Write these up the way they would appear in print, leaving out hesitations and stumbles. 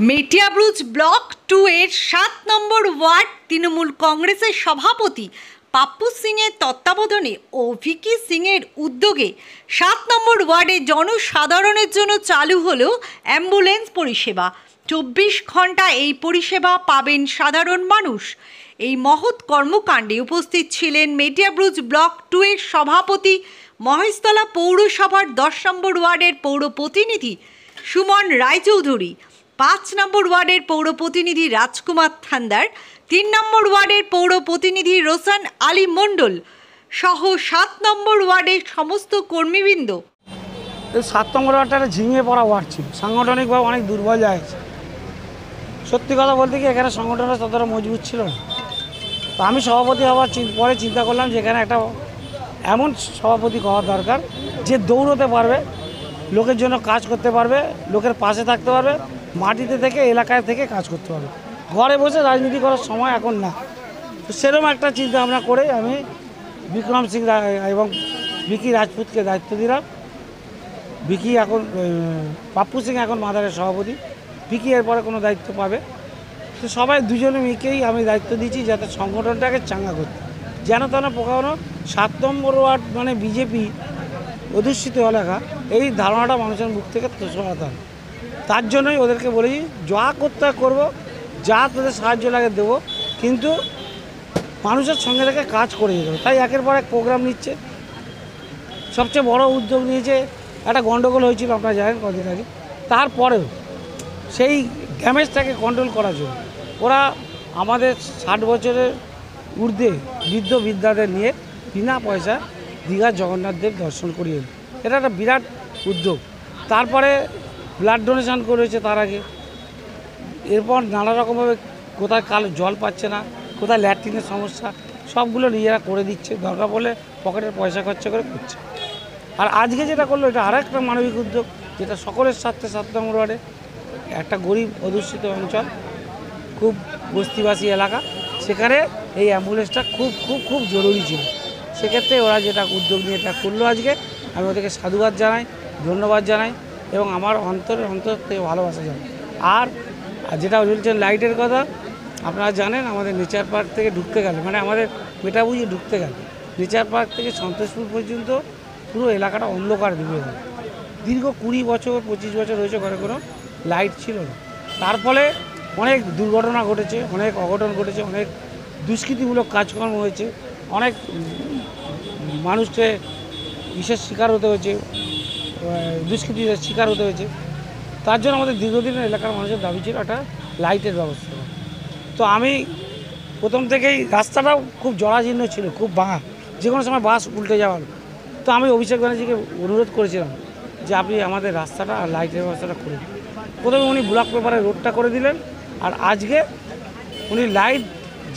Metiabruz block 2 এর 7 নম্বর word Trinamool কংগ্রেসের সভাপতি পাপ্পু সিং এর তত্ত্বাবধানে ও ভিকি সিং এর উদ্যোগে 7 নম্বর ওয়ার্ডে জনসাধারণের জন্য চালু হলো অ্যাম্বুলেন্স পরিষেবা। 24 ঘন্টা এই পরিষেবা পাবেন সাধারণ মানুষ। এই মহৎ কর্মকাণ্ডে উপস্থিত ছিলেন মেটিয়াবুরুজ ব্লক 2 এর সভাপতি, মহেশতলা পৌরসভার 10 নম্বর ওয়ার্ডের পৌর প্রতিনিধি সুমন রায়চৌধুরী, 5 নম্বর ওয়ার্ডের পৌর প্রতিনিধি রাজকুমার থান্দার, 3 নম্বর ওয়ার্ডের পৌর প্রতিনিধি রোশন আলী মণ্ডল সহ 7 নম্বর ওয়ার্ডের সমস্ত কর্মীবৃন্দ। এই 7 নম্বর ওয়ার্ডটা ঝিমিয়ে পড়া ওয়ার্ড ছিল, সাংগঠনিকভাবে অনেক দুর্বল জায়গা ছিল। সত্যি কথা বলতে কি এখানে সংগঠনটা ততটা মজবুত ছিল না। তো আমি সভাপতি হওয়ার পরে চিন্তা করলাম যে এখানে একটা এমন সভাপতি হওয়া দরকার যে দৌড়তে পারবে, লোকের জন্য কাজ করতে পারবে, লোকের পাশে থাকতে পারবে, মাটিতে থেকে এলাকায় থেকে কাজ করতে পারবে। ঘরে বসে রাজনীতি করার সময় এখন না। তো সেরকম একটা চিন্তা ভাবনা করে আমি বিক্রম সিং এবং ভিকি রাজপুতকে দায়িত্ব দিলাম। ভিকি এখন পাপ্পু সিং এখন মাদারের সভাপতি, ভিকি এরপরে কোনো দায়িত্ব পাবে। তো সবাই দুজনে মিকেই আমি দায়িত্ব দিচ্ছি যাতে সংগঠনটাকে চাঙ্গা করতে, যেন তেন পোকানো 7 নম্বর ওয়ার্ড মানে বিজেপি অধিষ্ঠিত এলাকা, এই ধারণাটা মানুষের মুখ থেকে সরাতে হবে। তার জন্যই ওদেরকে বলেছি যা করতে করবো, যা তাদের সাহায্য লাগে দেবো, কিন্তু মানুষের সঙ্গে থেকে কাজ করে যেতে হবে। তাই একের পর এক প্রোগ্রাম নিচ্ছে। সবচেয়ে বড় উদ্যোগ নিয়েছে, একটা গণ্ডগোল হয়েছিল আপনারা জানেন কদিন আগে, তারপরেও সেই ড্যামেজটাকে কন্ট্রোল করার জন্য ওরা আমাদের 60 বছরের ঊর্ধ্বে বৃদ্ধ বৃদ্ধাদের নিয়ে বিনা পয়সা দীঘার জগন্নাথদেব দর্শন করিয়ে এলো। এটা একটা বিরাট উদ্যোগ। তারপরে ব্লাড ডোনেশন করেছে তার আগে। এরপর নানা রকমভাবে কোথায় জল পাচ্ছে না, কোথায় ল্যাট্রিনের সমস্যা, সবগুলো নিজেরা করে দিচ্ছে, দরকার পড়লে পকেটের পয়সা খরচা করে করছে। আর আজকে যেটা করলো এটা আর একটা মানবিক উদ্যোগ, যেটা সকলের স্বার্থে 7 নম্বর ওয়ার্ডে একটা গরিব অধ্যুষিত অঞ্চল, খুব বস্তিবাসী এলাকা, সেখানে এই অ্যাম্বুলেন্সটা খুব খুব খুব জরুরি ছিল। সেক্ষেত্রে ওরা যেটা উদ্যোগ নিয়ে এটা করলো আজকে, আমি ওদেরকে সাধুবাদ জানাই, ধন্যবাদ জানাই এবং আমার অন্তর থেকে ভালোবাসা জানাই। আর যেটা বলছেন লাইটের কথা, আপনারা জানেন আমাদের নেচার পার্ক থেকে ঢুকতে গেলে, মানে আমাদের মেটাবুঝি ঢুকতে গেলে নেচার পার্ক থেকে সন্তোষপুর পর্যন্ত পুরো এলাকাটা অন্ধকার ডুবে গেল। দীর্ঘ 20 বছর 25 বছর হয়েছে ঘরে কোনো লাইট ছিল না। তার ফলে অনেক দুর্ঘটনা ঘটেছে, অনেক অঘটন ঘটেছে, অনেক দুষ্কৃতিমূলক কাজকর্ম হয়েছে, অনেক মানুষকে বিশেষ শিকার হতে হয়েছে, দুষ্কৃতির শিকার হতে হয়েছে। তার জন্য আমাদের দীর্ঘদিনের এলাকার মানুষের দাবি ছিল একটা লাইটের ব্যবস্থা। তো আমি প্রথম থেকেই, রাস্তাটাও খুব জরাজীর্ণ ছিল, খুব ভাঙা, যে কোনো সময় বাস উল্টে যাওয়ার। তো আমি অভিষেক ব্যানার্জিকে অনুরোধ করেছিলাম যে আপনি আমাদের রাস্তাটা আর লাইটের ব্যবস্থাটা করে দিন। প্রথমে উনি ব্লক পেপারে রোডটা করে দিলেন, আর আজকে উনি লাইট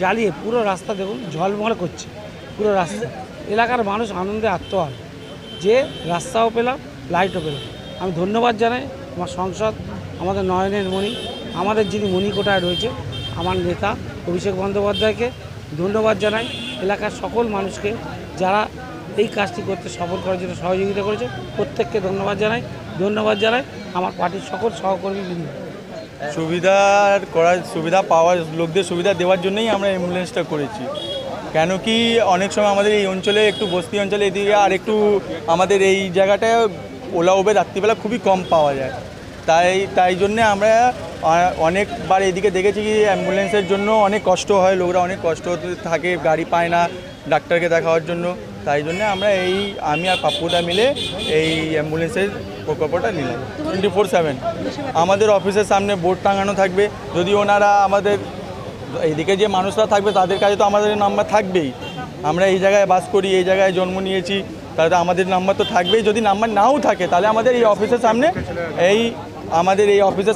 জ্বালিয়ে পুরো রাস্তা দেখুন ঝলমল করছে, পুরো রাস্তা। এলাকার মানুষ আনন্দে আত্মহারা যে রাস্তাও পেলাম, লাইটও পেলাম। আমি ধন্যবাদ জানাই আমার সংসদ, আমাদের নয়নের মণি, আমাদের যিনি মণিকোটায় রয়েছে আমার নেতা অভিষেক বন্দ্যোপাধ্যায়কে ধন্যবাদ জানাই। এলাকার সকল মানুষকে যারা এই কাজটি করতে সফল করার জন্য সহযোগিতা করেছে প্রত্যেককে ধন্যবাদ জানাই আমার পার্টির সকল সহকর্মীবৃন্দ। সুবিধা পাওয়ার লোকদের সুবিধা দেওয়ার জন্যই আমরা অ্যাম্বুলেন্সটা করেছি। কেন কি অনেক সময় আমাদের এই অঞ্চলে একটু বস্তি অঞ্চলে এদিকে আর একটু আমাদের এই জায়গাটায় ওলা উবের রাত্রিবেলা খুবই কম পাওয়া যায়। তাই জন্যে আমরা অনেকবার এদিকে দেখেছি কি অ্যাম্বুলেন্সের জন্য অনেক কষ্ট হয়, লোকরা অনেক কষ্ট থাকে, গাড়ি পায় না ডাক্তারকে দেখানোর জন্য। তাই জন্য আমরা আমি আর পাপ্পুদা মিলে এই অ্যাম্বুলেন্সের প্রকল্পটা নিলাম। 24/7 আমাদের অফিসের সামনে বোর্ড টাঙানো থাকবে। যদি ওনারা আমাদের এইদিকে যে মানুষরা থাকবে তাদের কাছে তো আমাদের নাম্বার থাকবেই। আমরা এই জায়গায় বাস করি, এই জায়গায় জন্ম নিয়েছি, তাহলে তো আমাদের নাম্বার তো থাকবেই। যদি নাম্বার নাও থাকে তাহলে আমাদের এই অফিসের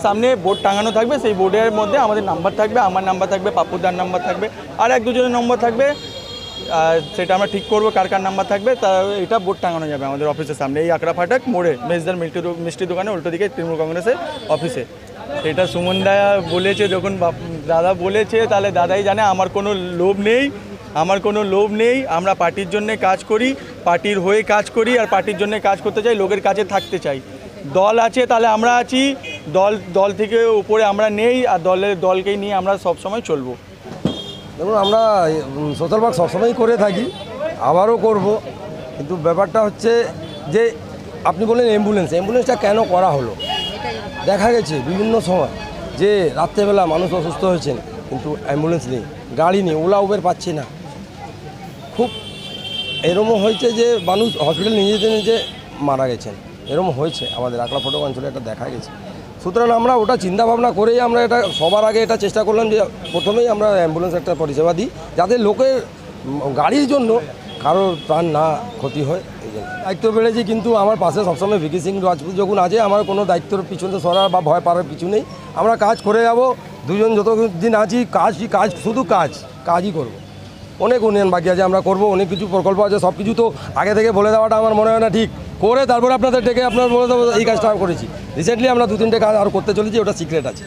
সামনে বোর্ড টাঙানো থাকবে। সেই বোর্ডের মধ্যে আমাদের নাম্বার থাকবে, আমার নাম্বার থাকবে, পাপ্পুদার নাম্বার থাকবে, আর 1-2 জনের নম্বর থাকবে। সেটা আমরা ঠিক করবো কার নাম্বার থাকবে, তা এটা বোর্ড টাঙানো যাবে আমাদের অফিসের সামনে, এই আকড়া ফাটাক মোড়ে মেজদার মিষ্টি দোকানে উল্টো দিকে তৃণমূল কংগ্রেসের অফিসে। এটা সুমনদা বলেছে, যখন দাদা বলেছে তাহলে দাদাই জানে। আমার কোনো লোভ নেই। আমরা পার্টির জন্যে কাজ করি, পার্টির হয়ে কাজ করি, আর পার্টির জন্য কাজ করতে চাই, লোকের কাছে থাকতে চাই। দল আছে তাহলে আমরা আছি, দল থেকে উপরে আমরা নেই, আর দলকেই নিয়ে আমরা সবসময় চলবো। দেখুন, আমরা সোশ্যাল ওয়ার্ক সবসময়ই করে থাকি, আবারও করব, কিন্তু ব্যাপারটা হচ্ছে যে আপনি বললেন অ্যাম্বুলেন্সটা কেন করা হলো। দেখা গেছে বিভিন্ন সময় যে রাত্রেবেলা মানুষ অসুস্থ হয়েছেন কিন্তু অ্যাম্বুলেন্স নেই, গাড়ি নেই, ওলা উবের পাচ্ছে না। খুব এরকমও হয়েছে যে মানুষ হসপিটাল নিয়ে যেতে নিজে মারা গেছেন, এরকম হয়েছে আমাদের আকলা ফটক অঞ্চলে, এটা দেখা গেছে। সুতরাং আমরা ওটা চিন্তাভাবনা করেই আমরা এটা সবার আগে এটা চেষ্টা করলাম যে প্রথমেই আমরা অ্যাম্বুলেন্স একটা পরিষেবা দিই, যাতে লোকের গাড়ির জন্য কারোর প্রাণ না ক্ষতি হয়। এই জন্য দায়িত্ব বেড়েছি, কিন্তু আমার পাশে সবসময় ভিকি সিং রাজপুত যখন আছে, আমার কোনো দায়িত্বের পিছনে সরার বা ভয় পাওয়ার পিছু নেই। আমরা কাজ করে যাব, দুজন যতদিন আছি কাজ শুধু কাজই করব। অনেক উন্নয়ন বাকি আছে, আমরা করব, অনেক কিছু প্রকল্প আছে, সব কিছু তো আগে থেকে বলে দেওয়াটা আমার মনে হয় না ঠিক। করে তারপরে আপনাদের ডেকে আপনার বলে দেবো এই কাজটা করেছি। রিসেন্টলি আমরা 2-3টে কাজ আর করতে চলেছি, ওটা সিক্রেট আছে।